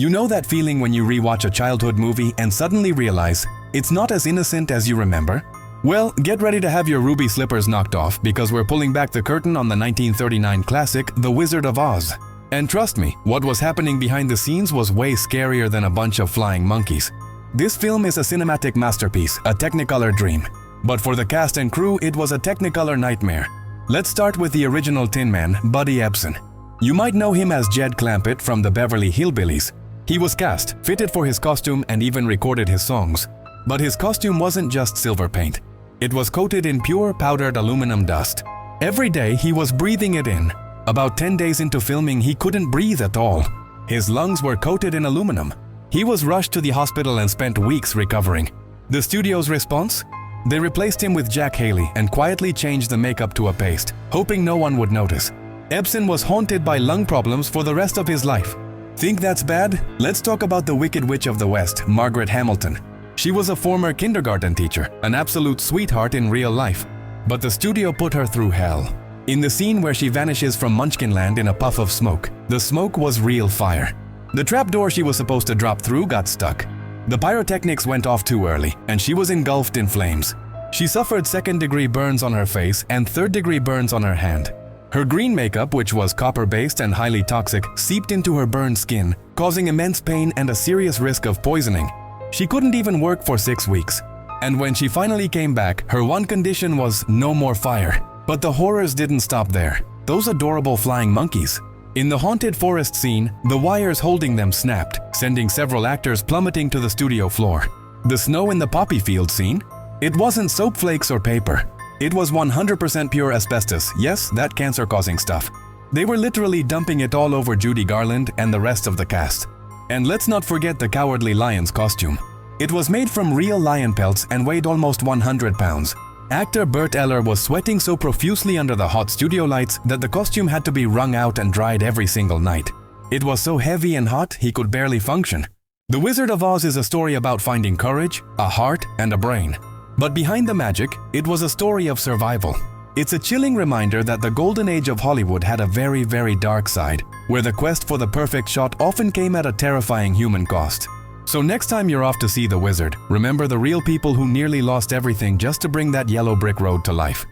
You know that feeling when you rewatch a childhood movie and suddenly realize it's not as innocent as you remember? Well, get ready to have your ruby slippers knocked off because we're pulling back the curtain on the 1939 classic, The Wizard of Oz. And trust me, what was happening behind the scenes was way scarier than a bunch of flying monkeys. This film is a cinematic masterpiece, a Technicolor dream. But for the cast and crew, it was a Technicolor nightmare. Let's start with the original Tin Man, Buddy Ebsen. You might know him as Jed Clampett from the Beverly Hillbillies. He was cast, fitted for his costume, and even recorded his songs. But his costume wasn't just silver paint. It was coated in pure powdered aluminum dust. Every day he was breathing it in. About 10 days into filming, he couldn't breathe at all. His lungs were coated in aluminum. He was rushed to the hospital and spent weeks recovering. The studio's response? They replaced him with Jack Haley and quietly changed the makeup to a paste, hoping no one would notice. Ebsen was haunted by lung problems for the rest of his life. Think that's bad? Let's talk about the Wicked Witch of the West, Margaret Hamilton. She was a former kindergarten teacher, an absolute sweetheart in real life. But the studio put her through hell. In the scene where she vanishes from Munchkinland in a puff of smoke, the smoke was real fire. The trapdoor she was supposed to drop through got stuck. The pyrotechnics went off too early, and she was engulfed in flames. She suffered second-degree burns on her face and third-degree burns on her hand. Her green makeup, which was copper-based and highly toxic, seeped into her burned skin, causing immense pain and a serious risk of poisoning. She couldn't even work for 6 weeks. And when she finally came back, her one condition was no more fire. But the horrors didn't stop there. Those adorable flying monkeys. In the haunted forest scene, the wires holding them snapped, sending several actors plummeting to the studio floor. The snow in the poppy field scene? It wasn't soap flakes or paper. It was 100% pure asbestos, yes, that cancer-causing stuff. They were literally dumping it all over Judy Garland and the rest of the cast. And let's not forget the Cowardly Lion's costume. It was made from real lion pelts and weighed almost 100 pounds. Actor Burt Eller was sweating so profusely under the hot studio lights that the costume had to be wrung out and dried every single night. It was so heavy and hot, he could barely function. The Wizard of Oz is a story about finding courage, a heart, and a brain. But behind the magic, it was a story of survival. It's a chilling reminder that the golden age of Hollywood had a very, very dark side, where the quest for the perfect shot often came at a terrifying human cost. So next time you're off to see The Wizard, remember the real people who nearly lost everything just to bring that yellow brick road to life.